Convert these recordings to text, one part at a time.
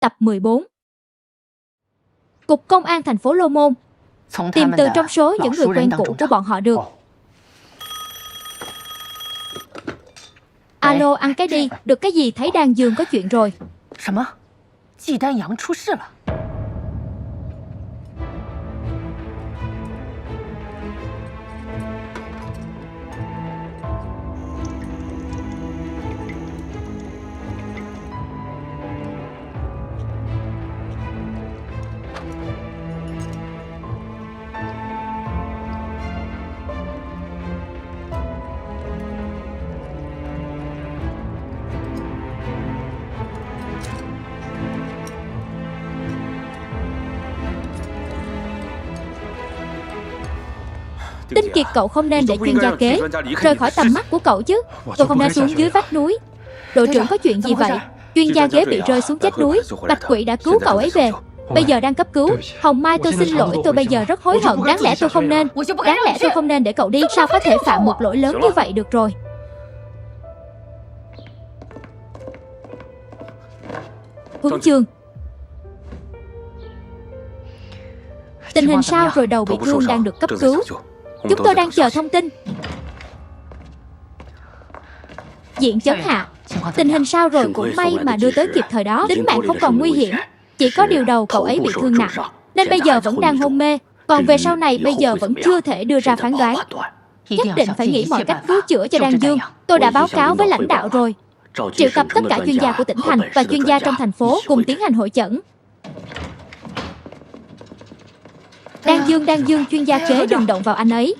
Tập 14. Cục Công an thành phố Lô Môn tìm từ trong số những người quen cũ của bọn họ được. Alo, ăn cái đi. Được cái gì, thấy Đan Dương có chuyện rồi. Ji丹Yang出事了。 Tinh Kiệt, cậu không nên để chuyên gia kế rời khỏi tầm mắt của cậu chứ. Tôi không nên xuống dưới vách núi. Đội trưởng, có chuyện gì vậy? Chuyên gia kế bị rơi xuống chết núi. Bạch Quỷ đã cứu cậu ấy về, bây giờ đang cấp cứu. Hồng Mai, tôi xin lỗi, tôi bây giờ rất hối hận. Đáng lẽ tôi không nên để cậu đi. Sao có thể phạm một lỗi lớn như vậy được rồi. Huấn Chương, tình hình sao rồi? Đầu bị thương, đang được cấp cứu. Chúng tôi đang chờ thông tin. Diện Chấn Hạ, tình hình sao rồi? Cũng may mà đưa tới kịp thời đó. Tính mạng không còn nguy hiểm, chỉ có điều đầu cậu ấy bị thương nặng, nên bây giờ vẫn đang hôn mê. Còn về sau này bây giờ vẫn chưa thể đưa ra phán đoán. Nhất định phải nghĩ mọi cách cứu chữa cho Đan Dương. Tôi đã báo cáo với lãnh đạo rồi, triệu tập tất cả chuyên gia của tỉnh thành và chuyên gia trong thành phố cùng tiến hành hội chẩn. Đan Dương, chuyên gia kế đừng động vào anh ấy.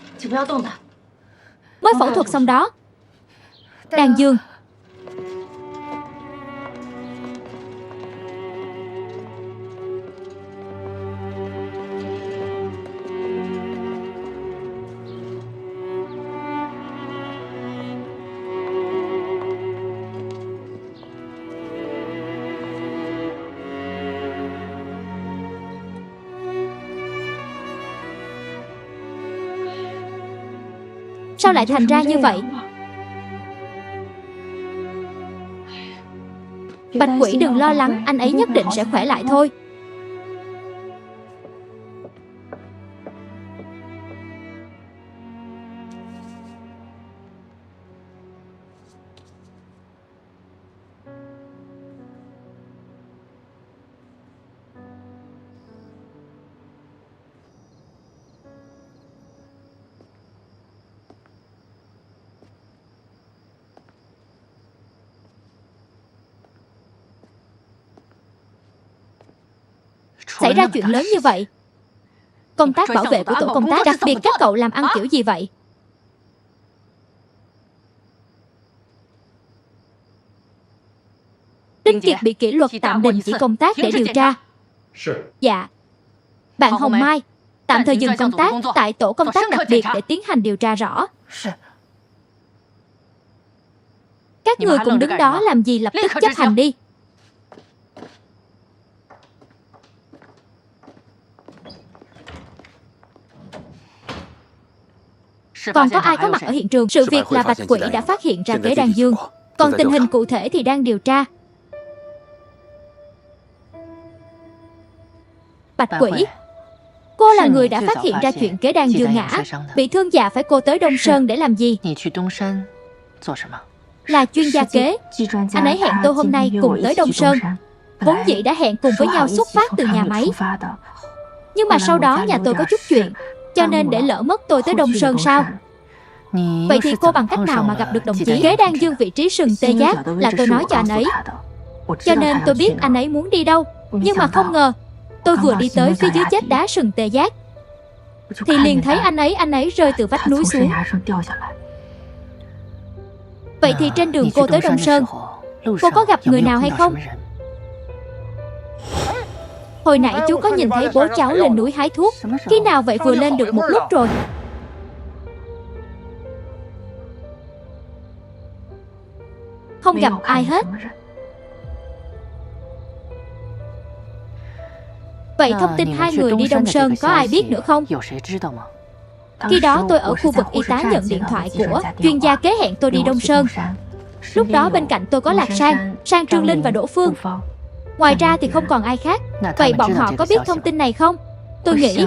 Mới phẫu thuật xong đó. Đan Dương, sao lại thành ra như vậy? Bạch Quỷ đừng lo lắng, anh ấy nhất định sẽ khỏe lại thôi. Xảy ra chuyện lớn như vậy, công tác bảo vệ của tổ công tác, đặc biệt các cậu làm ăn kiểu gì vậy? Tinh Kiệt bị kỷ luật tạm đình chỉ công tác để điều tra. Dạ. Bạn Hồng Mai, tạm thời dừng công tác tại tổ công tác đặc biệt để tiến hành điều tra rõ. Các người cùng đứng đó làm gì, lập tức chấp hành đi. Còn có ai có mặt ở hiện trường? Sự việc là Bạch Quỷ đã phát hiện ra kế Đan Dương, còn tình hình cụ thể thì đang điều tra. Bạch Quỷ, cô là người đã phát hiện ra chuyện kế Đan Dương ngã, bị thương già, phải cô tới Đông Sơn để làm gì? Là chuyên gia kế. Anh ấy hẹn tôi hôm nay cùng tới Đông Sơn. Vốn dĩ đã hẹn cùng với nhau xuất phát từ nhà máy, nhưng mà sau đó nhà tôi có chút chuyện, cho nên để lỡ mất tôi tới Đông Sơn sao? Vậy thì cô bằng cách nào mà gặp được đồng chí kế Đan Dương vị trí sừng tê giác? Là tôi nói cho anh ấy, cho nên tôi biết anh ấy muốn đi đâu. Nhưng mà không ngờ tôi vừa đi tới phía dưới chết đá sừng tê giác thì liền thấy anh ấy rơi từ vách núi xuống. Vậy thì trên đường cô tới Đông Sơn, cô có gặp người nào hay không? Hồi nãy chú có nhìn thấy bố cháu lên núi hái thuốc. Khi nào vậy? Vừa lên được một lúc rồi. Không gặp ai hết. Vậy thông tin hai người đi Đông Sơn có ai biết nữa không? Khi đó tôi ở khu vực y tá nhận điện thoại của chuyên gia kế hẹn tôi đi Đông Sơn. Lúc đó bên cạnh tôi có Lạc Sang, Trương Linh và Đỗ Phương. Ngoài ra thì không còn ai khác. Vậy bọn họ có biết thông tin này không? Tôi nghĩ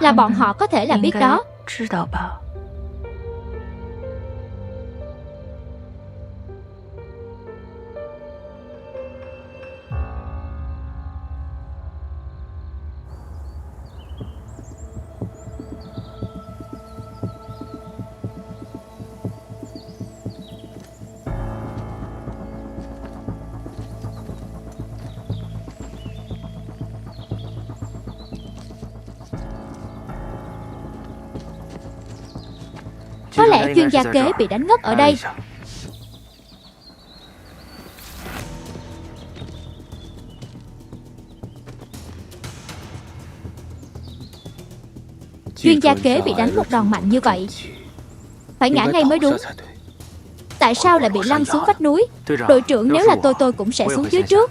là bọn họ có thể là biết đó. Có lẽ chuyên gia kế bị đánh ngất ở đây. Chuyên gia kế bị đánh một đòn mạnh như vậy, phải ngã ngay mới đúng. Tại sao lại bị lăn xuống vách núi? Đội trưởng, nếu là tôi cũng sẽ xuống dưới trước.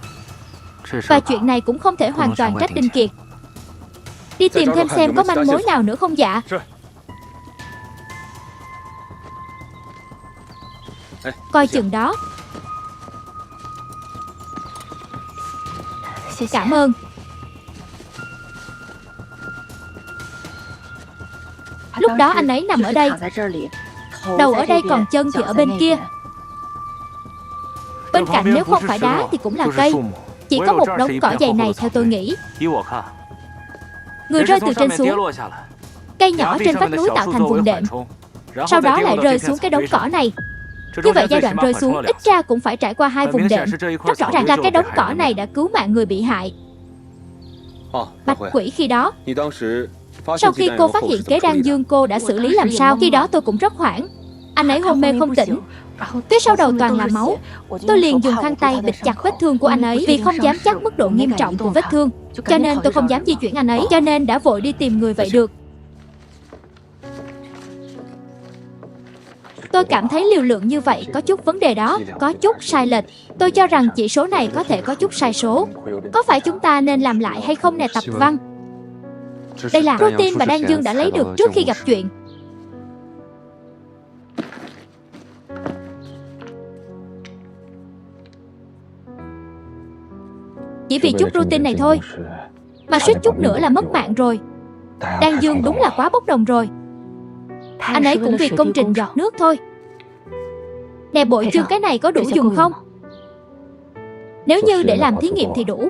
Và chuyện này cũng không thể hoàn toàn trách Đinh Kiệt. Đi tìm thêm xem có manh mối nào nữa không dạ? Coi chừng đó. Cảm ơn. Lúc đó anh ấy nằm ở đây, đầu ở đây còn chân thì ở bên kia. Bên cạnh nếu không phải đá thì cũng là cây. Chỉ có một đống cỏ dày này theo tôi nghĩ. Người rơi từ trên xuống. Cây nhỏ trên vách núi tạo thành vùng đệm, sau đó lại rơi xuống cái đống cỏ này. Như vậy giai đoạn rơi xuống ít ra cũng phải trải qua 2 vùng đệm. Rất rõ ràng là cái đống cỏ này đã cứu mạng người bị hại. Bạch Quỷ, khi đó, sau khi cô phát hiện kế đan dương, cô đã xử lý làm sao? Khi đó tôi cũng rất hoảng. Anh ấy hôn mê không tỉnh, phía sau đầu toàn là máu. Tôi liền dùng khăn tay bịt chặt vết thương của anh ấy, vì không dám chắc mức độ nghiêm trọng của vết thương, cho nên tôi không dám di chuyển anh ấy, cho nên đã vội đi tìm người vậy được. Tôi cảm thấy liều lượng như vậy có chút vấn đề đó, có chút sai lệch. Tôi cho rằng chỉ số này có thể có chút sai số. Có phải chúng ta nên làm lại hay không nè Tập Văn? Đây là protein mà Đan Dương đã lấy được trước khi gặp chuyện. Chỉ vì chút protein này thôi mà suýt chút nữa là mất mạng rồi. Đan Dương đúng là quá bốc đồng rồi. Anh ấy cũng vì công trình giọt nước thôi. Nè bội chương, cái này có đủ dùng không? Nếu như để làm thí nghiệm thì đủ.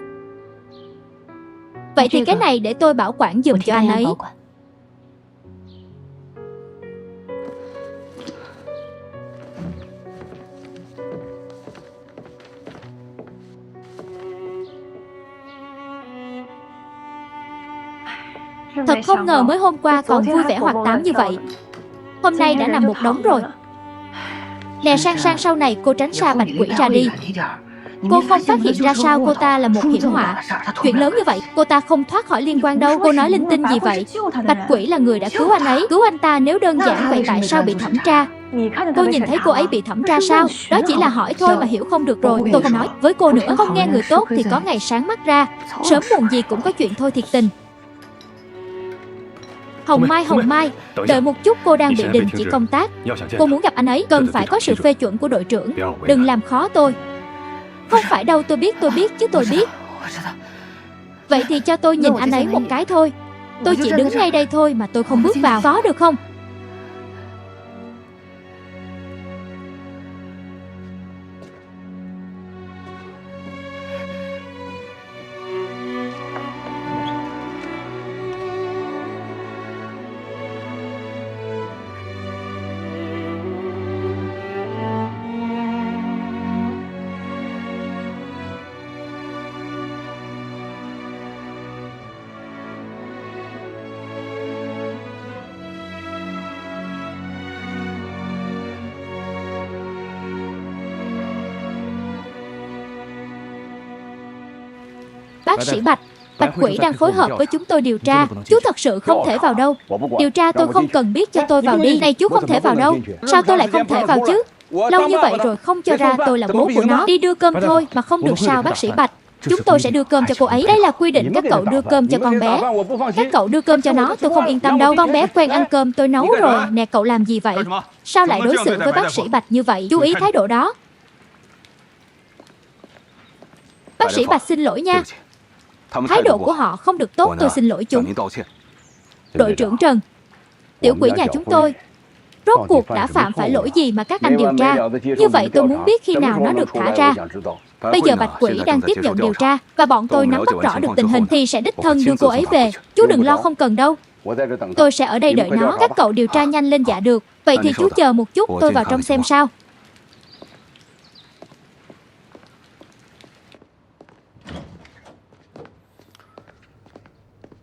Vậy thì cái này để tôi bảo quản giùm cho anh ấy. Thật không ngờ mới hôm qua còn vui vẻ hoạt tám như vậy, hôm nay đã nằm một đống rồi. Nè Sang Sang, sau này cô tránh xa Bạch Quỷ ra đi. Cô không phát hiện ra sao cô ta là một hiểm họa? Chuyện lớn như vậy cô ta không thoát khỏi liên quan đâu. Cô nói linh tinh gì vậy? Bạch Quỷ là người đã cứu anh ấy. Cứu anh ta nếu đơn giản vậy tại sao bị thẩm tra? Cô nhìn thấy cô ấy bị thẩm tra sao? Đó chỉ là hỏi thôi mà hiểu không được rồi. Tôi không nói với cô nữa. Không nghe người tốt thì có ngày sáng mắt ra. Sớm muộn gì cũng có chuyện thôi, thiệt tình. Hồng Mai, đợi một chút, cô đang bị đình chỉ công tác. Cô muốn gặp anh ấy cần phải có sự phê chuẩn của đội trưởng. Đừng làm khó tôi. Không phải đâu, tôi biết chứ, tôi biết. Vậy thì cho tôi nhìn anh ấy một cái thôi. Tôi chỉ đứng ngay đây thôi mà tôi không bước vào, có được không? Bác sĩ Bạch, Bạch Quỷ đang phối hợp với chúng tôi điều tra. Chú thật sự không thể vào đâu. Điều tra tôi không cần biết, cho tôi vào đi. Này chú không thể vào đâu. Sao tôi lại không thể vào chứ? Lâu như vậy rồi không cho ra tôi là bố của nó. Đi đưa cơm thôi mà không được sao bác sĩ Bạch? Chúng tôi sẽ đưa cơm cho cô ấy. Đây là quy định các cậu đưa cơm cho con bé. Các cậu đưa cơm cho nó, tôi không yên tâm đâu. Con bé quen ăn cơm tôi nấu rồi. Nè cậu làm gì vậy? Sao lại đối xử với bác sĩ Bạch như vậy? Chú ý thái độ đó. Bác sĩ Bạch xin lỗi nha. Thái độ của họ không được tốt, tôi xin lỗi chúng. Đội trưởng Trần, tiểu quỷ nhà chúng tôi rốt cuộc đã phạm phải lỗi gì mà các anh điều tra? Như vậy tôi muốn biết khi nào nó được thả ra. Bây giờ Bạch Quỷ đang tiếp nhận điều tra và bọn tôi nắm bắt rõ được tình hình thì sẽ đích thân đưa cô ấy về. Chú đừng lo, không cần đâu. Tôi sẽ ở đây đợi nó. Các cậu điều tra nhanh lên. Dạ được. Vậy thì chú chờ một chút, tôi vào trong xem sao.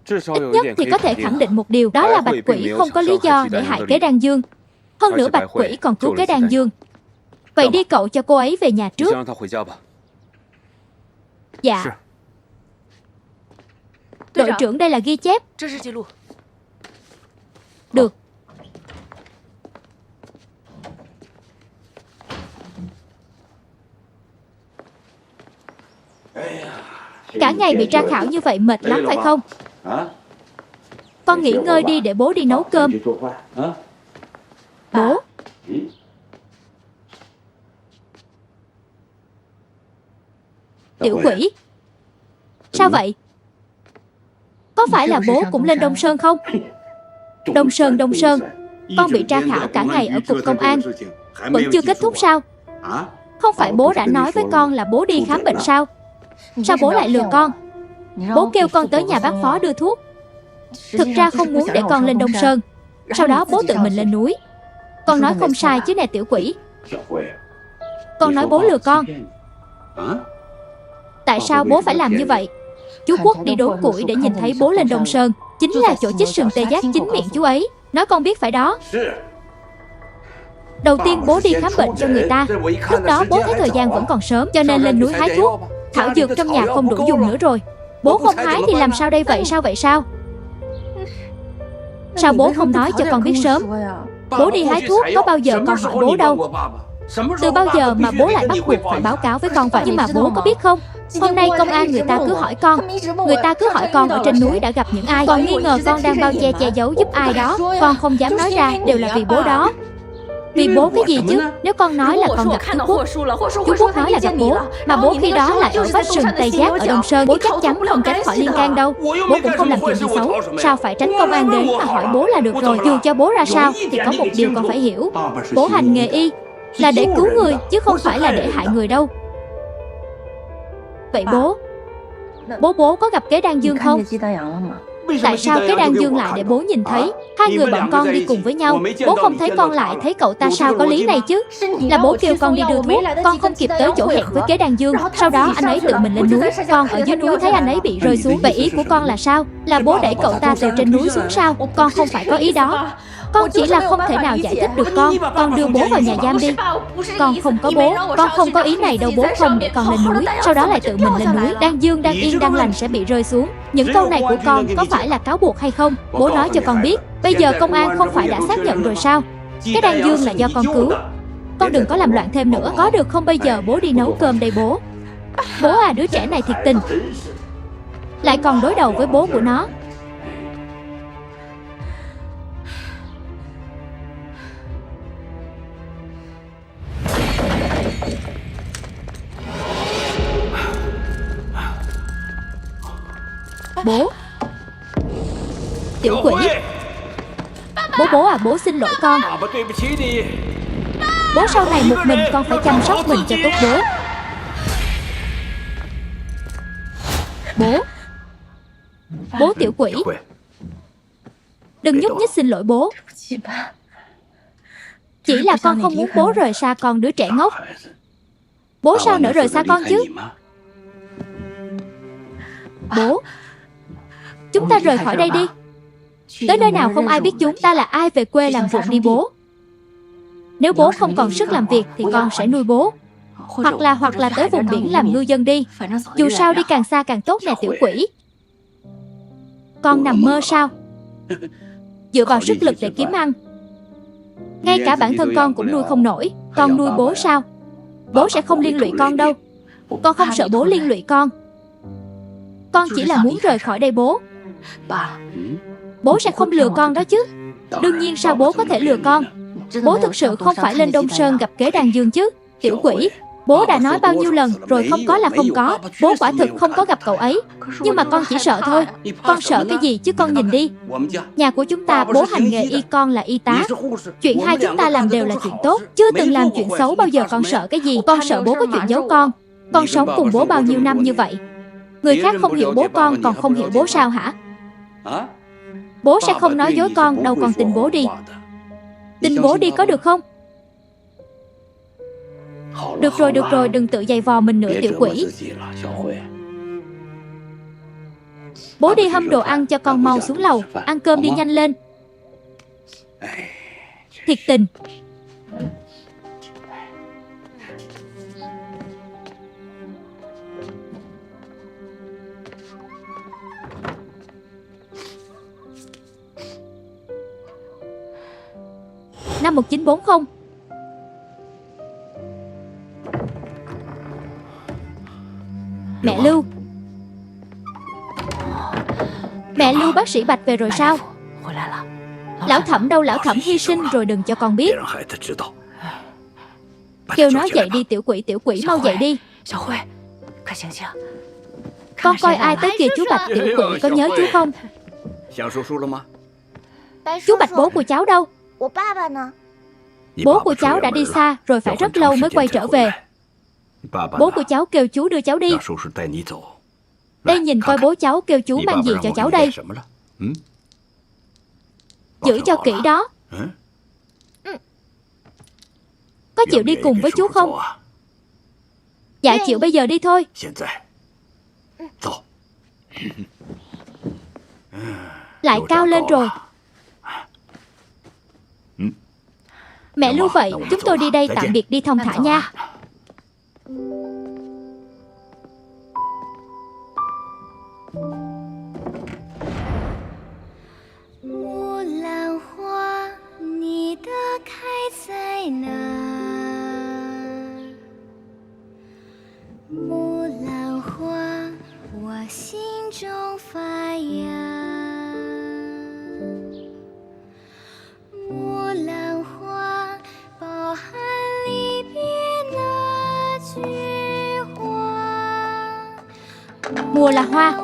Ít nhất thì có thể khẳng định một điều, đó là Bạch Quỷ không có lý do để hại Kế Đan Dương. Hơn nữa Bạch Quỷ còn cứu Kế Đan Dương. Vậy đi cậu cho cô ấy về nhà trước. Dạ. Đội trưởng, đây là ghi chép. Được. Cả ngày bị tra khảo như vậy mệt lắm phải không? Con nghỉ ngơi đi để bố đi nấu cơm. Bố. Tiểu Quỷ. Sao vậy? Có phải là bố cũng lên Đông Sơn không? Đông Sơn, con bị tra khảo cả ngày ở cục công an, vẫn chưa kết thúc sao? Không phải bố đã nói với con là bố đi khám bệnh sao? Sao bố lại lừa con? Bố kêu con tới nhà bác phó đưa thuốc. Thực ra không muốn để con lên Đông Sơn. Sau đó bố tự mình lên núi. Con nói không sai chứ nè Tiểu Quỷ. Con nói bố lừa con. Tại sao bố phải làm như vậy? Chú Quốc đi đốn củi để nhìn thấy bố lên Đông Sơn, chính là chỗ chích sừng tê giác chính miệng chú ấy. Nói con biết phải đó. Đầu tiên bố đi khám bệnh cho người ta. Lúc đó bố thấy thời gian vẫn còn sớm, cho nên lên núi hái thuốc. Thảo dược trong nhà không đủ dùng nữa rồi. Bố không hái thì làm sao đây? Vậy sao? Sao bố không nói cho con biết sớm? Bố đi hái thuốc có bao giờ con hỏi bố đâu. Từ bao giờ mà bố lại bắt buộc phải báo cáo với con vậy? Nhưng mà bố có biết không, hôm nay công an người ta cứ hỏi con. Người ta cứ hỏi con ở trên núi đã gặp những ai. Còn nghi ngờ con đang bao che che giấu giúp ai đó. Con không dám nói ra, đều là vì bố đó. Vì bố cái gì chứ? Nếu con nói là con gặp chú Quốc, chú Quốc nói là gặp bố, mà bố khi đó lại ở vách sừng Tây Giác ở Đông Sơn, bố chắc chắn không tránh khỏi liên can đâu. Bố cũng không làm chuyện gì xấu, sao phải tránh công an đến mà hỏi bố là được rồi. Dù cho bố ra sao thì có một điều con phải hiểu, bố hành nghề y là để cứu người chứ không phải là để hại người đâu. Vậy bố có gặp Kế Đan Dương không? Tại sao Kế Đan Dương lại để bố nhìn thấy? Hai người bọn con đi cùng với nhau, bố không thấy con lại thấy cậu ta, sao có lý này chứ? Là bố kêu con đi đưa thuốc, con không kịp tới chỗ hẹn với Kế Đan Dương. Sau đó anh ấy tự mình lên núi, con ở dưới núi thấy anh ấy bị rơi xuống. Vậy ý của con là sao? Là bố đẩy cậu ta từ trên núi xuống sao? Con không phải có ý đó. Con chỉ là không thể nào giải thích được con đưa bố vào nhà giam đi. Con không có bố, con không có ý này đâu. Bố không để con lên núi, sau đó lại tự mình lên núi. Đan Dương đang yên đang lành sẽ bị rơi xuống. Những câu này của con có phải là cáo buộc hay không? Bố nói cho con biết. Bây giờ công an không phải đã xác nhận rồi sao? Cái Đan Dương là do con cứu. Con đừng có làm loạn thêm nữa, có được không? Bây giờ bố đi nấu cơm đây bố. Bố à, đứa trẻ này thiệt tình, lại còn đối đầu với bố của nó. Bố. Tiểu Quỷ. Bố à, bố xin lỗi con. Bố sau này một mình con phải chăm sóc mình cho tốt bố. Bố Tiểu Quỷ, đừng nhúc nhích, xin lỗi bố. Chỉ là con không muốn bố rời xa con, đứa trẻ ngốc. Bố sao nỡ rời xa con chứ? Bố, chúng ta rời khỏi đây đi. Tới nơi nào không ai biết chúng ta là ai, về quê làm ruộng đi bố. Nếu bố không còn sức làm việc thì con sẽ nuôi bố. Hoặc là tới vùng biển làm ngư dân đi. Dù sao đi càng xa càng tốt nè Tiểu Quỷ. Con nằm mơ sao? Dựa vào sức lực để kiếm ăn, ngay cả bản thân con cũng nuôi không nổi. Con nuôi bố sao? Bố sẽ không liên lụy con đâu. Con không sợ bố liên lụy con. Con chỉ là muốn rời khỏi đây bố. Bố sẽ không lừa con đó chứ? Đương nhiên, sao bố có thể lừa con? Bố thực sự không phải lên Đông Sơn gặp Kế Đan Dương chứ? Tiểu Quỷ, Bố đã nói bao nhiêu lần rồi, không có là không có. Bố quả thực không có gặp cậu ấy. Nhưng mà con chỉ sợ thôi. Con sợ cái gì chứ, con nhìn đi. Nhà của chúng ta bố hành nghề y, con là y tá. Chuyện hai chúng ta làm đều là chuyện tốt, chưa từng làm chuyện xấu bao giờ. Con sợ cái gì? Con sợ bố có chuyện giấu con. Con sống cùng bố bao nhiêu năm như vậy. Người khác không hiểu bố, con còn không hiểu bố sao hả? Bố sẽ không nói dối con đâu, con tin bố đi. Tin bố đi có được không? Được rồi, đừng tự giày vò mình nữa tiểu quỷ. Bố đi hâm đồ ăn cho con, mau xuống lầu ăn cơm đi, nhanh lên. Thiệt tình. Năm 1940. Mẹ Lưu. Mẹ Lưu, bác sĩ Bạch về rồi sao? Lão Thẩm đâu? Lão Thẩm hy sinh rồi, đừng cho con biết. Kêu nó dậy đi tiểu quỷ mau dậy đi. Con coi ai tới kìa chú Bạch. Tiểu quỷ có nhớ chú không? Chú Bạch bố của cháu đâu? Bố của cháu đã đi xa rồi, phải rất lâu mới quay trở về. Bố của cháu kêu chú đưa cháu đi. Đây nhìn coi bố cháu kêu chú mang gì cho cháu đây. Giữ cho kỹ đó. Có chịu đi cùng với chú không? Dạ chịu, bây giờ đi thôi. Lại cao lên rồi. Mẹ Lưu, vậy chúng tôi đi đây, tạm biệt, đi thong thả nha. Mùa là hoa.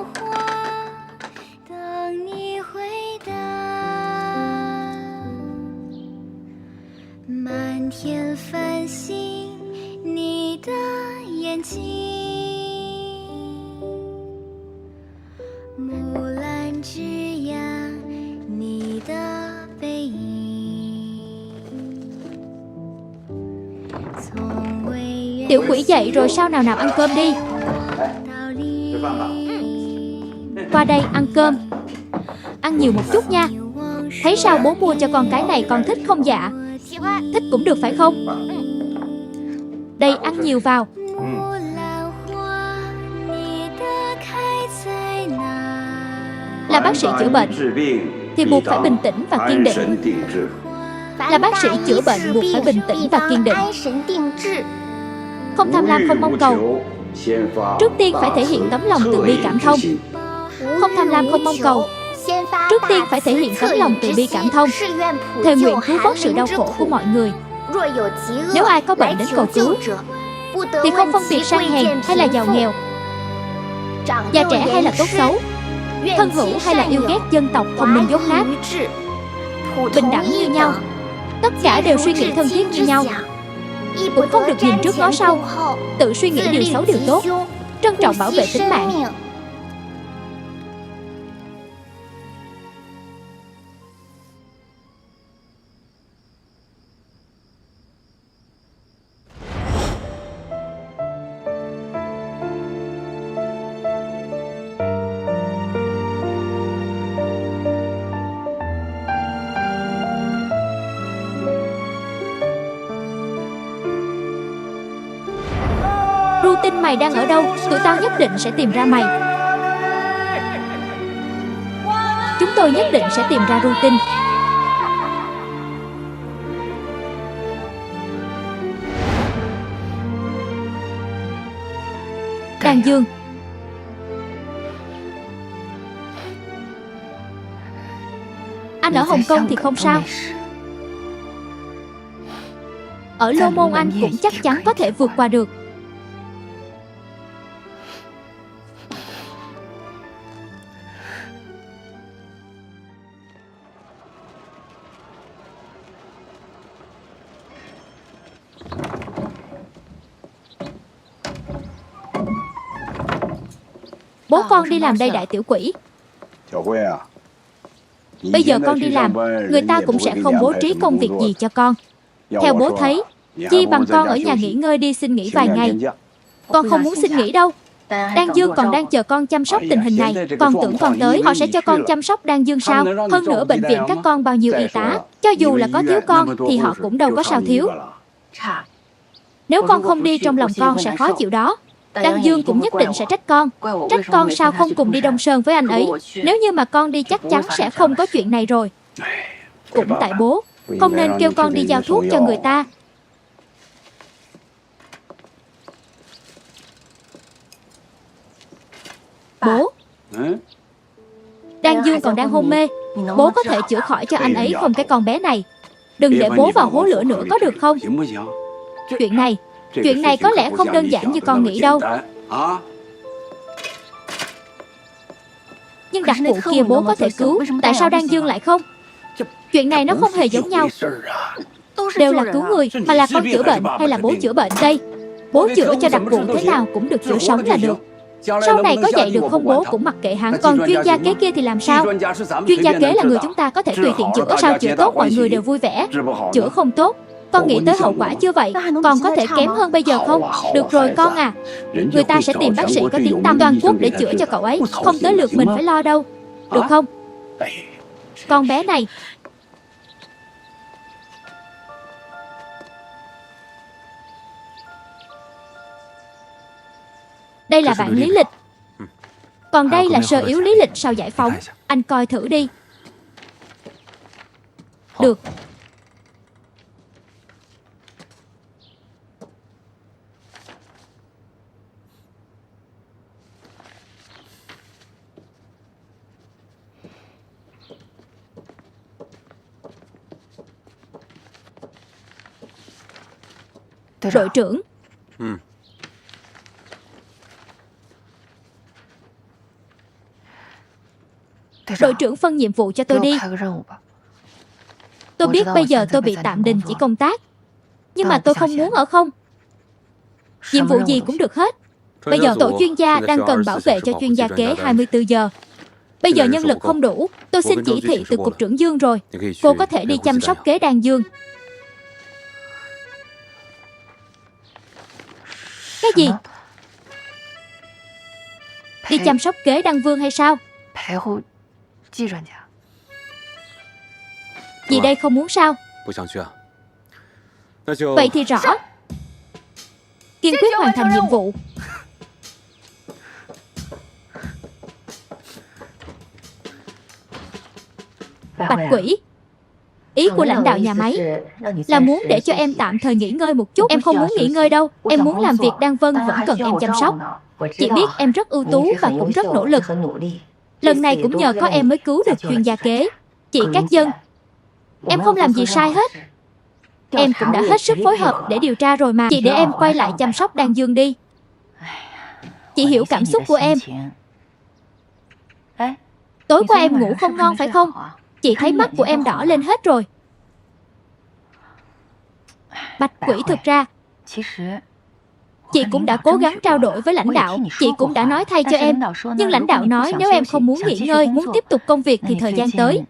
Tiểu quỷ dậy rồi sao? Nào ăn cơm đi. Qua đây ăn cơm. Ăn nhiều một chút nha. Thấy sao, bố mua cho con cái này, con thích không dạ? Thích cũng được phải không? Đây, ăn nhiều vào. Là bác sĩ chữa bệnh thì buộc phải bình tĩnh và kiên định. Là bác sĩ chữa bệnh buộc phải bình tĩnh và kiên định. Không tham lam, không mong cầu. Trước tiên phải thể hiện tấm lòng từ bi cảm thông. Không tham lam, không mong cầu. Trước tiên phải thể hiện tấm lòng từ bi cảm thông, thề nguyện cứu vớt sự đau khổ của mọi người. Nếu ai có bệnh đến cầu cứu thì không phân biệt sang hèn hay là giàu nghèo, già trẻ hay là tốt xấu, thân hữu hay là yêu ghét, dân tộc thông minh dốt nát, bình đẳng như nhau. Tất cả đều suy nghĩ thân thiết như nhau, cũng không được nhìn trước ngó sau, tự suy nghĩ điều xấu điều tốt, trân trọng bảo vệ tính mạng. Rutin, mày đang ở đâu? Tụi tao nhất định sẽ tìm ra mày. Chúng tôi nhất định sẽ tìm ra Rutin. Đàn Dương. Anh ở Hồng Kông thì không sao. Ở Lô Môn anh cũng chắc chắn có thể vượt qua được. Bố con đi làm đây đại tiểu quỷ. Bây giờ con đi làm, người ta cũng sẽ không bố trí công việc gì cho con. Theo bố thấy, chi bằng con ở nhà nghỉ ngơi đi, xin nghỉ vài ngày. Con không muốn xin nghỉ đâu. Đan Dương còn đang chờ con chăm sóc tình hình này. Con tưởng con tới họ sẽ cho con chăm sóc Đan Dương sao? Hơn nữa bệnh viện các con bao nhiêu y tá, cho dù là có thiếu con thì họ cũng đâu có sao thiếu. Nếu con không đi trong lòng con sẽ khó chịu đó. Đan Dương cũng nhất định sẽ trách con. Trách con sao không cùng đi Đông Sơn với anh ấy. Nếu như mà con đi chắc chắn sẽ không có chuyện này rồi. Cũng tại bố, không nên kêu con đi giao thuốc cho người ta. Bố, Đan Dương còn đang hôn mê. Bố có thể chữa khỏi cho anh ấy không cái con bé này. Đừng để bố vào hố lửa nữa có được không? Chuyện này có lẽ không đơn giản như con nghĩ đâu. Nhưng đặc vụ kia bố có thể cứu, tại sao Đan Dương lại không? Chuyện này nó không hề giống nhau. Đều là cứu người, mà là con chữa bệnh hay là bố chữa bệnh đây? Bố chữa cho đặc vụ thế nào cũng được, chữa sống là được. Sau này có dạy được không bố cũng mặc kệ hắn. Còn chuyên gia kế kia thì làm sao? Chuyên gia kế là người chúng ta có thể tùy tiện chữa. Sao chữa tốt mọi người đều vui vẻ, chữa không tốt con nghĩ tới hậu quả chưa vậy? Còn có thể kém hơn bây giờ không? Được rồi con à, người ta sẽ tìm bác sĩ có tiếng tăm toàn quốc để chữa cho cậu ấy. Không tới lượt mình phải lo đâu. Được không? Con bé này. Đây là bản lý lịch. Còn đây là sơ yếu lý lịch sau giải phóng. Anh coi thử đi. Được. Đội trưởng. Đội trưởng phân nhiệm vụ cho tôi đi. Tôi biết bây giờ tôi bị tạm đình chỉ công tác, nhưng mà tôi không muốn ở không. Nhiệm vụ gì cũng được hết. Bây giờ tổ chuyên gia đang cần bảo vệ cho chuyên gia kế 24 giờ. Bây giờ nhân lực không đủ. Tôi xin chỉ thị từ cục trưởng Dương rồi. Cô có thể đi chăm sóc kế Đan Dương. Cái gì? Đi chăm sóc kế Đan Vương hay sao? Dì đây không muốn sao? Vậy thì rõ. Kiên quyết hoàn thành nhiệm vụ. Bạch Quỷ, ý của lãnh đạo nhà máy là muốn để cho em tạm thời nghỉ ngơi một chút. Em không muốn nghỉ ngơi đâu. Em muốn làm việc. Đan Vân vẫn cần em chăm sóc. Chị biết em rất ưu tú và cũng rất nỗ lực. Lần này cũng nhờ có em mới cứu được chuyên gia kế. Chị Cát Dân, em không làm gì sai hết. Em cũng đã hết sức phối hợp để điều tra rồi mà. Chị để em quay lại chăm sóc Đan Dương đi. Chị hiểu cảm xúc của em. Tối qua em ngủ không ngon phải không? Chị thấy mắt của em đỏ lên hết rồi. Bạch Quỷ, thực ra chị cũng đã cố gắng trao đổi với lãnh đạo. Chị cũng đã nói thay cho em. Nhưng lãnh đạo nói nếu em không muốn nghỉ ngơi, muốn tiếp tục công việc thì thời gian tới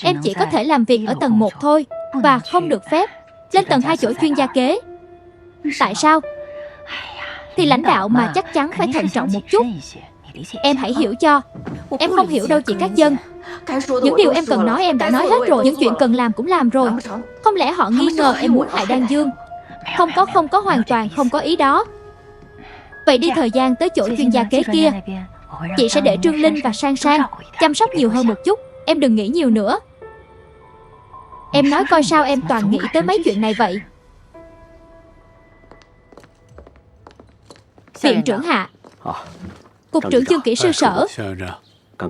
em chỉ có thể làm việc ở tầng 1 thôi. Và không được phép lên tầng 2 chỗ chuyên gia kế. Tại sao? Thì lãnh đạo mà chắc chắn phải thận trọng một chút. Em hãy hiểu cho. Em không hiểu đâu chị Cát Dân. Những điều em cần nói em đã nói hết rồi. Những chuyện cần làm cũng làm rồi. Không lẽ họ nghi ngờ em muốn hại Đan Dương? Không có, hoàn toàn không có ý đó. Vậy đi thời gian tới chỗ chuyên gia kế kia, chị sẽ để Trương Linh và Sang Sang chăm sóc nhiều hơn một chút. Em đừng nghĩ nhiều nữa. Em nói coi sao em toàn nghĩ tới mấy chuyện này vậy? Viện trưởng Hạ, cục trưởng Dương kỹ sư sở.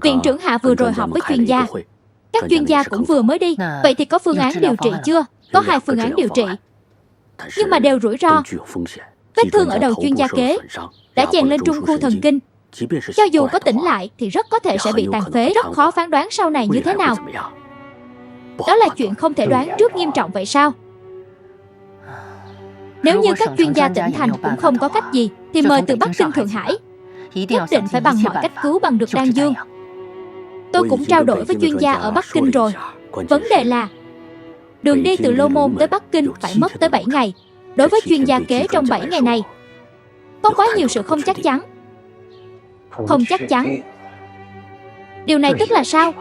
Viện trưởng Hạ vừa rồi họp với chuyên gia. Các chuyên gia cũng vừa mới đi. Vậy thì có phương án điều trị chưa? Có 2 phương án điều trị, nhưng mà đều rủi ro. Vết thương ở đầu chuyên gia kế đã chèn lên trung khu thần kinh. Cho dù có tỉnh lại thì rất có thể sẽ bị tàn phế. Rất khó phán đoán sau này như thế nào. Đó là chuyện không thể đoán trước nghiêm trọng vậy sao? Nếu như các chuyên gia tỉnh thành cũng không có cách gì thì mời từ Bắc Kinh Thượng Hải. nhất định phải bằng mọi cách cứu bằng được Đan Dương. Tôi cũng trao đổi với chuyên gia ở Bắc Kinh rồi. Vấn đề là đường đi từ Lô Môn tới Bắc Kinh phải mất tới 7 ngày. Đối với chuyên gia kế trong 7 ngày này, có quá nhiều sự không chắc chắn. Không chắc chắn. Điều này tức là sao?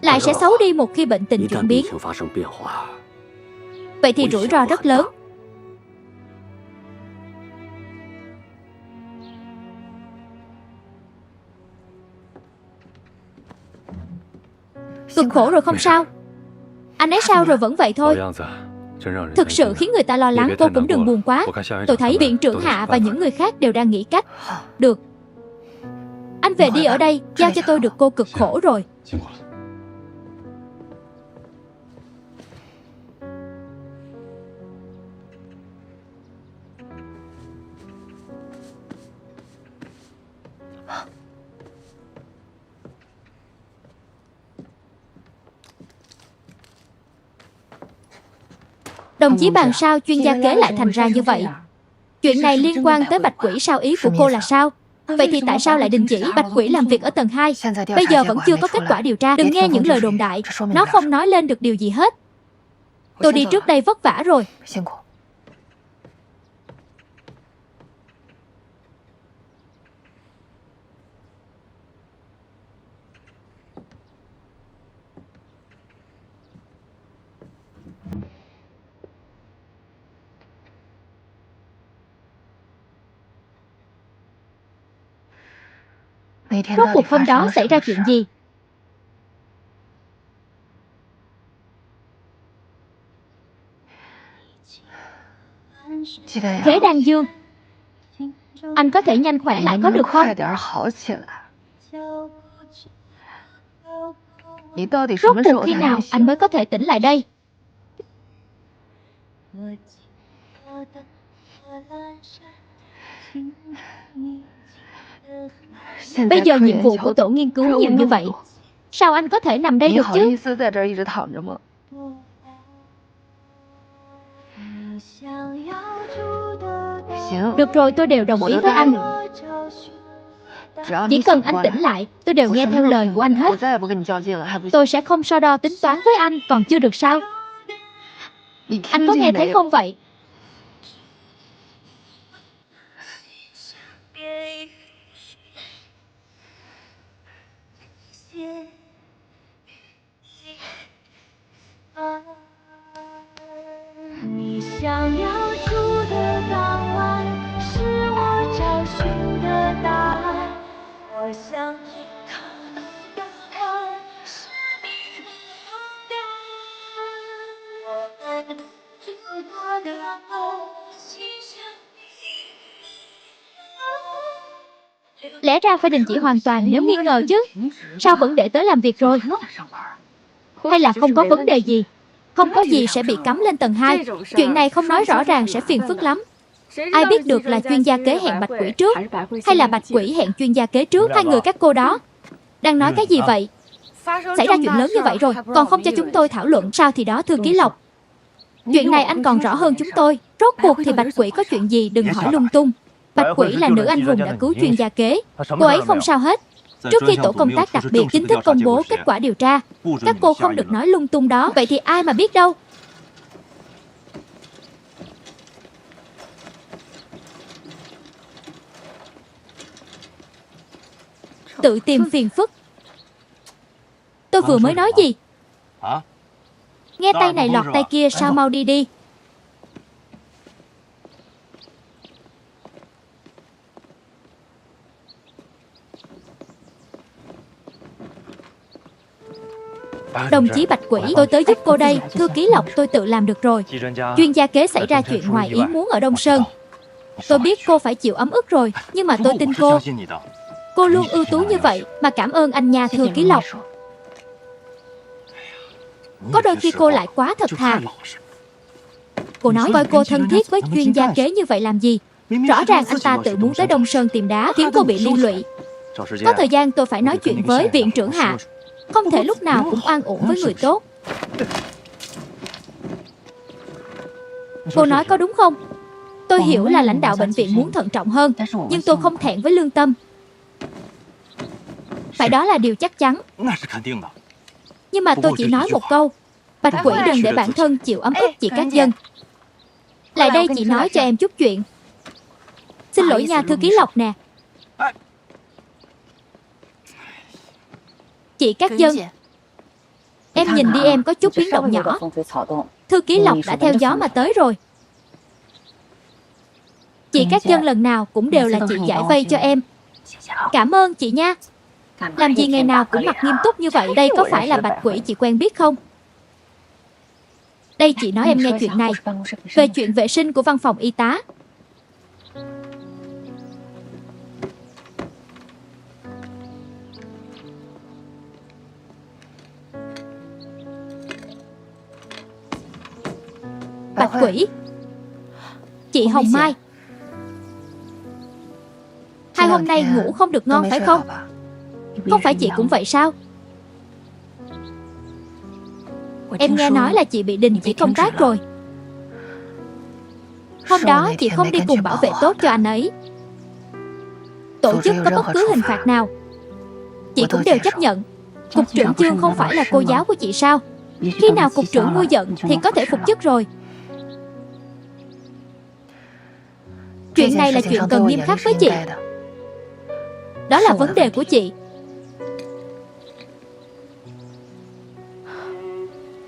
Lại sẽ xấu đi một khi bệnh tình chuyển biến. Vậy thì rủi ro rất lớn. Cực khổ rồi không sao. Anh ấy sao rồi vẫn vậy thôi. Thực sự khiến người ta lo lắng. Cô cũng đừng buồn quá. Tôi thấy viện trưởng Hạ và những người khác đều đang nghĩ cách. Được. Anh về đi ở đây. Giao cho tôi được, cô cực khổ rồi. Đồng chí bàn sao chuyên gia kế lại thành ra như vậy? Chuyện này liên quan tới Bạch Quỷ sao? Ý của cô là sao? Vậy thì tại sao lại đình chỉ Bạch Quỷ làm việc ở tầng 2? Bây giờ vẫn chưa có kết quả điều tra. Đừng nghe những lời đồn đại. Nó không nói lên được điều gì hết. Tôi đi trước đây vất vả rồi. Rốt cuộc hôm đó xảy ra chuyện gì? Thế Đan Dương, anh có thể nhanh khỏe lại có được không? Rốt cuộc khi nào anh mới có thể tỉnh lại đây? Bây giờ nhiệm vụ của tổ nghiên cứu nhiều như vậy, sao anh có thể nằm đây được chứ? Được rồi, tôi đều đồng ý với anh. Chỉ cần anh tỉnh lại, tôi đều nghe theo lời của anh hết. Tôi sẽ không so đo tính toán với anh, còn chưa được sao? Anh có nghe thấy không vậy? Lẽ ra phải đình chỉ hoàn toàn nếu nghi ngờ chứ. Sao vẫn để tới làm việc rồi? Hay là không có vấn đề gì? Không có gì sẽ bị cấm lên tầng 2. Chuyện này không nói rõ ràng sẽ phiền phức lắm. Ai biết được là chuyên gia kế hẹn Bạch Quỷ trước, hay là Bạch Quỷ hẹn chuyên gia kế trước? Hai người các cô đó đang nói cái gì vậy? Xảy ra chuyện lớn như vậy rồi, còn không cho chúng tôi thảo luận sao thì đó, Thư ký Lộc. Chuyện này anh còn rõ hơn chúng tôi. Rốt cuộc thì Bạch Quỷ có chuyện gì, đừng hỏi lung tung. Bạch Quỷ là nữ anh hùng đã cứu chuyên gia kế. Cô ấy không sao hết. Trước khi tổ công tác đặc biệt chính thức công bố kết quả điều tra, các cô không được nói lung tung đó. Vậy thì ai mà biết đâu. Tự tìm phiền phức. Tôi vừa mới nói gì? Nghe tay này lọt tay kia, sao mau đi đi. Đồng chí Bạch Quỷ, tôi tới giúp cô đây. Thư ký Lộc tôi tự làm được rồi. Chuyên gia kế xảy ra chuyện ngoài ý muốn ở Đông Sơn. Tôi biết cô phải chịu ấm ức rồi, nhưng mà tôi tin cô. Cô luôn ưu tú như vậy, mà cảm ơn anh nha, Thư ký Lộc. Có đôi khi cô lại quá thật thà. Cô nói coi cô thân thiết với chuyên gia kế như vậy làm gì? Rõ ràng anh ta tự muốn tới Đông Sơn tìm đá, khiến cô bị liên lụy. Có thời gian tôi phải nói chuyện với viện trưởng Hạ. Không thể lúc nào cũng oan uổng với người tốt. Cô nói có đúng không? Tôi hiểu là lãnh đạo bệnh viện muốn thận trọng hơn, nhưng tôi không thẹn với lương tâm. Phải, đó là điều chắc chắn. Nhưng mà tôi chỉ nói một câu: Bạch Quỷ đừng để bản thân chịu ấm ức chị Cát Dân. Lại đây, chị nói cho em chút chuyện. Xin lỗi nha thư ký Lộc nè. Chị Cát Dân, em nhìn đi, em có chút biến động nhỏ. Thư ký Lộc đã theo gió mà tới rồi. Chị Cát Dân lần nào cũng đều là chị giải vây cho em. Cảm ơn chị nha. Làm gì ngày nào cũng mặt nghiêm túc như vậy. Đây có phải là Bạch Quỷ chị quen biết không? Đây, chị nói em nghe chuyện này. Về chuyện vệ sinh của văn phòng y tá. Bạch Quỷ, chị Hồng Mai, hai hôm nay ngủ không được ngon phải không? Không phải chị cũng vậy sao? Em nghe nói là chị bị đình chỉ công tác rồi. Hôm đó chị không đi cùng bảo vệ tốt cho anh ấy. Tổ chức có bất cứ hình phạt nào chị cũng đều chấp nhận. Cục trưởng Chương không phải là cô giáo của chị sao? Khi nào cục trưởng nguôi giận thì có thể phục chức rồi. Chuyện này là chuyện cần nghiêm khắc với chị. Đó là vấn đề của chị.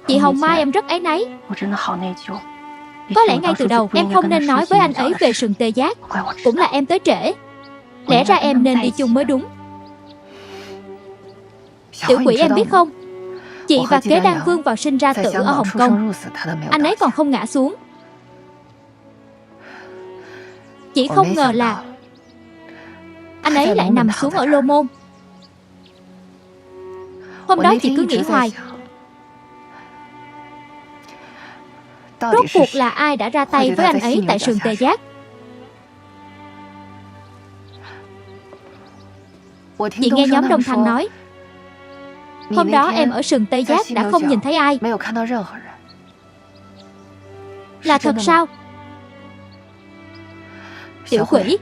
Chị Hồng Mai, em rất áy náy. Có lẽ ngay từ đầu em không nên nói với anh ấy về sừng tê giác. Cũng là em tới trễ. Lẽ ra em nên đi chung mới đúng. Tiểu Quỷ, em biết không, chị và Kế Đan Vương vào sinh ra tử ở Hồng Kông. Anh ấy còn không ngã xuống. Chị không ngờ là anh ấy lại nằm xuống ở Lô Môn. Hôm đó chị cứ nghĩ hoài, rốt cuộc là ai đã ra tay với anh ấy tại sườn Tê Giác. Chị nghe nhóm Đông Thanh nói, hôm đó em ở sườn Tây Giác đã không nhìn thấy ai. Là thật sao? Tiểu Quỷ,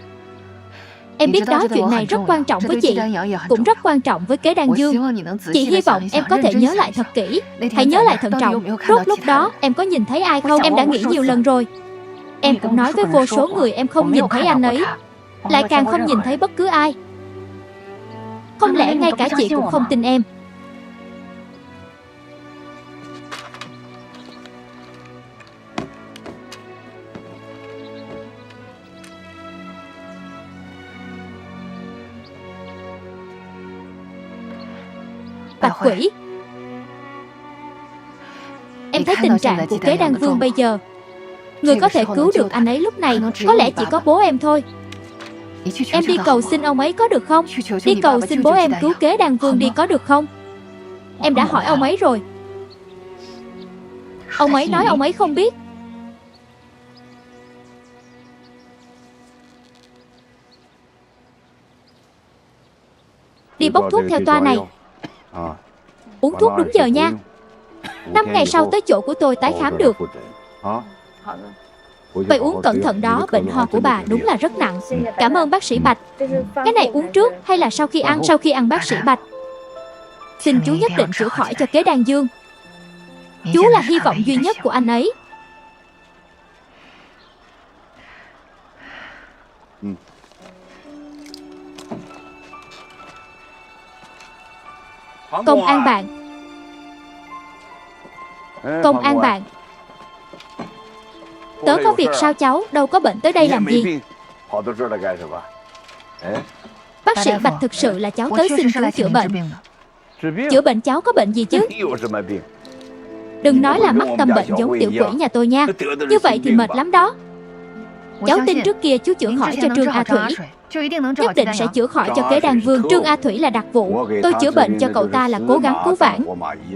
em biết đó, chuyện này rất quan trọng với chị, cũng rất quan trọng với Kế Đan Dương. Chị hy vọng em có thể nhớ lại thật kỹ. Hãy nhớ lại thận trọng. Rốt lúc đó em có nhìn thấy ai không? Em đã nghĩ nhiều lần rồi. Em cũng nói với vô số người em không nhìn thấy anh ấy, lại càng không nhìn thấy bất cứ ai. Không lẽ ngay cả chị cũng không tin em? Bạch Quỷ, em thấy tình trạng của Kế Đan Vương bây giờ, người có thể cứu được anh ấy lúc này có lẽ chỉ có bố em thôi. Em đi cầu xin ông ấy có được không? Đi cầu xin bố em cứu Kế Đan Vương đi có được không? Em đã hỏi ông ấy rồi. Ông ấy nói ông ấy không biết. Đi bốc thuốc theo toa này. Uống thuốc đúng giờ nha. 5 ngày sau tới chỗ của tôi tái khám được. Vậy uống cẩn thận đó, bệnh ho của bà đúng là rất nặng. Cảm ơn bác sĩ Bạch. Cái này uống trước hay là sau khi ăn? Sau khi ăn bác sĩ Bạch. Xin chú nhất định chữa khỏi cho Kế Đan Dương. Chú là hy vọng duy nhất của anh ấy. Công an bạn. Công an bạn. Tớ có việc sao cháu, đâu có bệnh tới đây làm gì? Bác sĩ Bạch, thực sự là cháu tới xin cứu chữa bệnh. Chữa bệnh cháu có bệnh gì chứ? Đừng nói là mắc tâm bệnh giống Tiểu Quỷ nhà tôi nha. Như vậy thì mệt lắm đó. Cháu tin trước kia chú chữa khỏi cho Trương A Thủy, nhất định sẽ chữa khỏi cho Kế Đan Vương. Trương A Thủy là đặc vụ, tôi chữa bệnh cho cậu ta là cố gắng cứu vãn,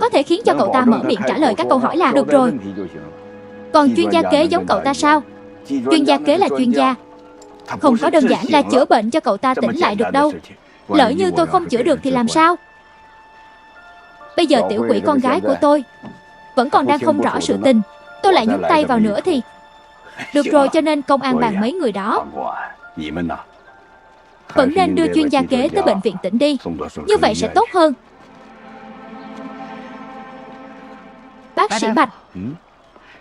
có thể khiến cho cậu ta mở miệng trả lời các câu hỏi là được rồi. Còn chuyên gia Kế giống cậu ta sao? Chuyên gia Kế là chuyên gia, không có đơn giản là chữa bệnh cho cậu ta tỉnh lại được đâu. Lỡ như tôi không chữa được thì làm sao? Bây giờ Tiểu Quỷ con gái của tôi vẫn còn đang không rõ sự tình, tôi lại nhúng tay vào nữa thì Được rồi, cho nên công an bàn mấy người đó vẫn nên đưa chuyên gia kế tới bệnh viện tỉnh đi. Như vậy sẽ tốt hơn. Bác sĩ Bạch,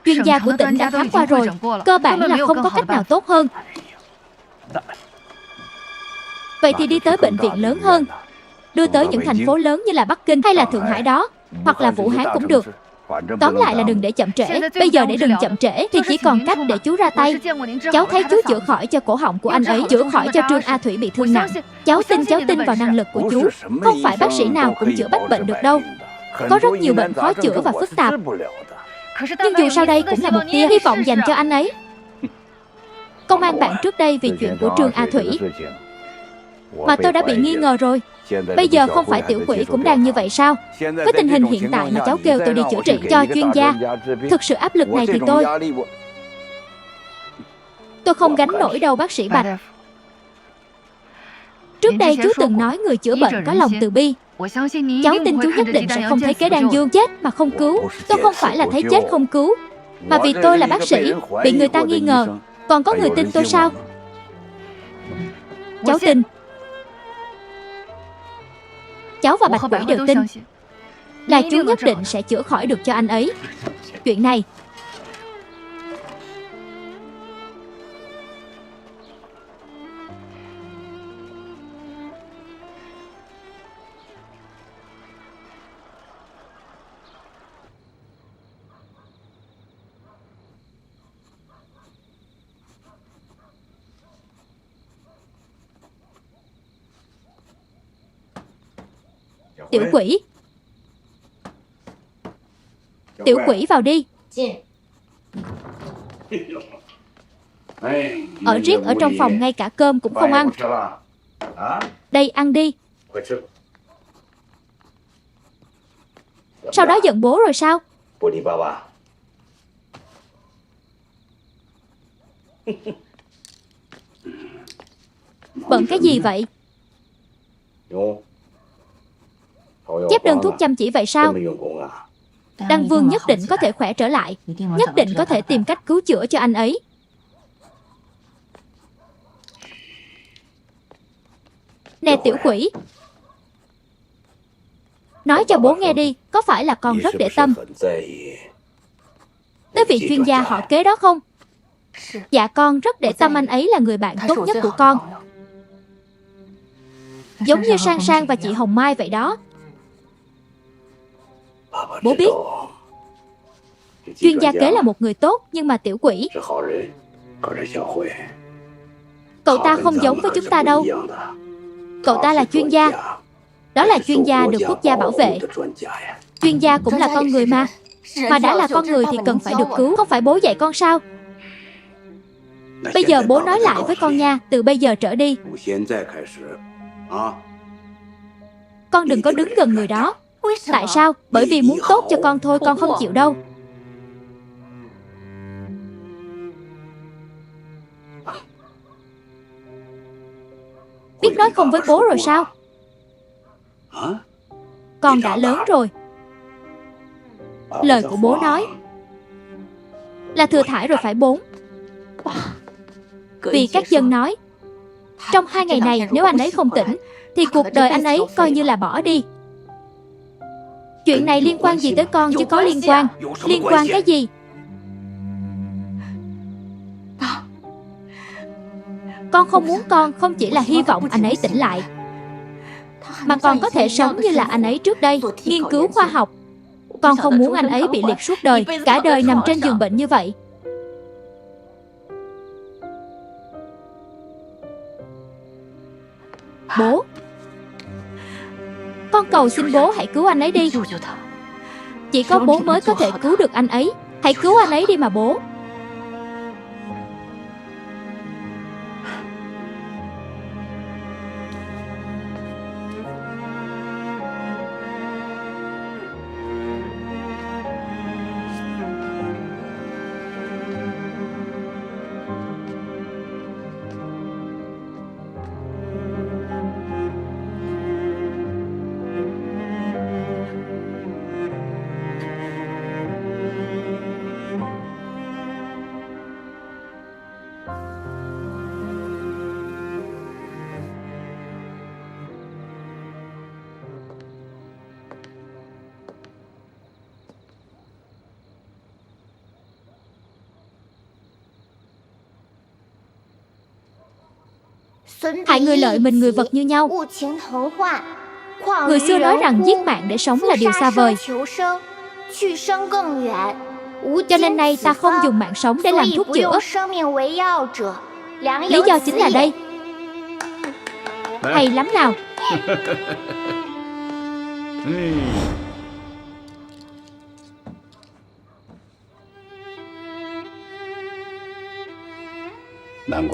chuyên gia của tỉnh đã khám qua rồi, cơ bản là không có cách nào tốt hơn. Vậy thì đi tới bệnh viện lớn hơn, đưa tới những thành phố lớn như là Bắc Kinh hay là Thượng Hải đó, hoặc là Vũ Hán cũng được. Tóm lại là đừng để chậm trễ. Bây giờ để đừng chậm trễ thì chỉ còn cách để chú ra tay. Cháu thấy chú chữa khỏi cho cổ họng của anh ấy, chữa khỏi cho Trương A Thủy bị thương nặng. Cháu tin vào năng lực của chú. Không phải bác sĩ nào cũng chữa bách bệnh được đâu. Có rất nhiều bệnh khó chữa và phức tạp. Nhưng dù sao đây cũng là một tia hy vọng dành cho anh ấy. Công an bạn trước đây vì chuyện của Trương A Thủy mà tôi đã bị nghi ngờ rồi. Bây giờ không phải tiểu quỷ cũng đang như vậy sao? Với tình hình hiện tại mà cháu kêu tôi đi chữa trị cho chuyên gia, thực sự áp lực này thì tôi không gánh nổi đâu bác sĩ Bạch. Trước đây chú từng nói người chữa bệnh có lòng từ bi. Cháu tin chú nhất định sẽ không thấy kế đan dương chết mà không cứu. Tôi không phải là thấy chết không cứu, mà vì tôi là bác sĩ, bị người ta nghi ngờ. Còn có người tin tôi sao? Cháu tin. Cháu và Bạch Quỷ đều tin là chú nhất định sẽ chữa khỏi được cho anh ấy. Chuyện này Tiểu quỷ, tiểu quỷ vào đi. Ở riết ở trong phòng ngay cả cơm cũng không ăn. Đây ăn đi. Sau đó giận bố rồi sao? Bận cái gì vậy? Chép đơn thuốc chăm chỉ vậy sao? Đăng Vương nhất định có thể khỏe trở lại, nhất định có thể tìm cách cứu chữa cho anh ấy. Nè tiểu quỷ, nói cho bố nghe đi, có phải là con rất để tâm tới vị chuyên gia họ Kế đó không? Dạ con rất để tâm anh ấy là người bạn tốt nhất của con. Giống như Sang Sang và chị Hồng Mai vậy đó. Bố biết chuyên gia Kế là một người tốt, nhưng mà tiểu quỷ, cậu ta không giống với chúng ta đâu. Cậu ta là chuyên gia. Đó là chuyên gia được quốc gia bảo vệ. Chuyên gia cũng là con người mà. Mà đã là con người thì cần phải được cứu. Không phải bố dạy con sao? Bây giờ bố nói lại với con nha, từ bây giờ trở đi con đừng có đứng gần người đó. Tại sao? Bởi vì muốn tốt cho con thôi, con không chịu đâu. Biết nói không với bố rồi sao? Con đã lớn rồi. Lời của bố nói là thừa thãi rồi phải bố. Vì các dân nói trong 2 ngày này nếu anh ấy không tỉnh thì cuộc đời anh ấy coi như là bỏ đi. Chuyện này liên quan gì tới con chứ có liên quan. Liên quan cái gì? Con không muốn con không chỉ là hy vọng anh ấy tỉnh lại, mà còn có thể sống như là anh ấy trước đây, nghiên cứu khoa học. Con không muốn anh ấy bị liệt suốt đời, cả đời nằm trên giường bệnh như vậy. Bố, con cầu xin bố hãy cứu anh ấy đi. Chỉ có bố mới có thể cứu được anh ấy. Hãy cứu anh ấy đi mà bố. Hại người lợi mình người vật như nhau. Người xưa nói rằng giết mạng để sống là điều xa vời. Cho nên nay ta không dùng mạng sống để làm thuốc chữa. Lý do chính là đây. Hay lắm nào.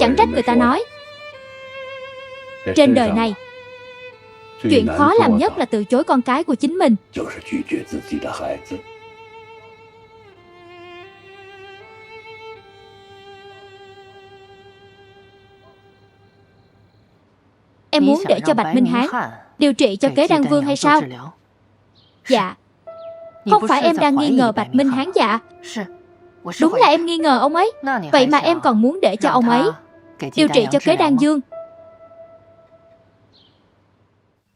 Chẳng trách người ta nói trên đời này chuyện khó làm nhất là từ chối con cái của chính mình. Em muốn để cho Bạch Minh Hán điều trị cho Kế Đan Vương hay sao? Dạ. Không phải em đang nghi ngờ Bạch Minh Hán dạ. Đúng là em nghi ngờ ông ấy. Vậy mà em còn muốn để cho ông ấy điều trị cho Kế Đan Dương.